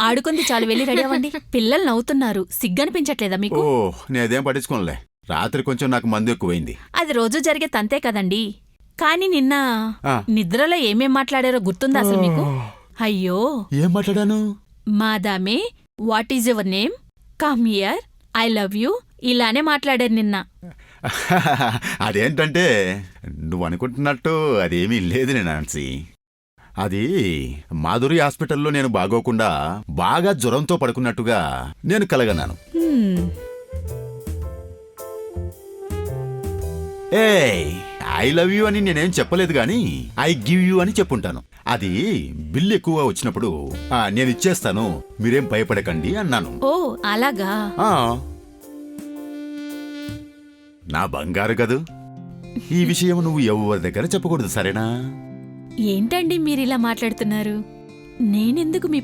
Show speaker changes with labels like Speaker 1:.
Speaker 1: ఆడుకుంది చాలు, వెళ్ళి రెడీ అవ్వండి. పిల్లలు నవ్వుతున్నారు, సిగ్గనిపించట్లేదా మీకు?
Speaker 2: ఓ నేనేదేం పట్టించుకోనులే. రాత్రి కొంచెం నాకు మందు ఎక్కువైంది.
Speaker 1: అది రోజు జరిగే తంతే కదండి. కానీ నిన్న
Speaker 2: ఆ.
Speaker 1: నిద్రలో ఏమేం మాట్లాడారో గుర్తుందా అసలు మీకు? అయ్యో,
Speaker 2: ఏం మాట్లాడాను?
Speaker 1: మాదామే, what is your name, come here, I love you, ఇలానే మాట్లాడారు నిన్న.
Speaker 2: అదేంటంటే నువ్వు అనుకుంటున్నట్టు అదేమీ లేదు నాన్సీ. అది మాధురి హాస్పిటల్లో నేను బాగోకుండా బాగా జ్వరంతో పడుకున్నట్టుగా నేను కలగన్నాను.
Speaker 1: హ్మ్,
Speaker 2: ఏయ్ ఐ లవ్ యూ అని నేనేం చెప్పలేదు గాని ఐ గివ్ యూ అని చెప్పుంటాను. అది బిల్లు ఎక్కువ వచ్చినప్పుడు నేను ఇచ్చేస్తాను, మీరేం భయపడకండి అన్నాను.
Speaker 1: ఓ అలాగా.
Speaker 2: ఆ, నా బంగారు గదు, ఈ విషయం నువ్వు ఎవరి దగ్గర చెప్పకూడదు, సరేనా?
Speaker 1: ఏంటండి మీరిలా మాట్లాడుతున్నారు? నేనెందుకు మీ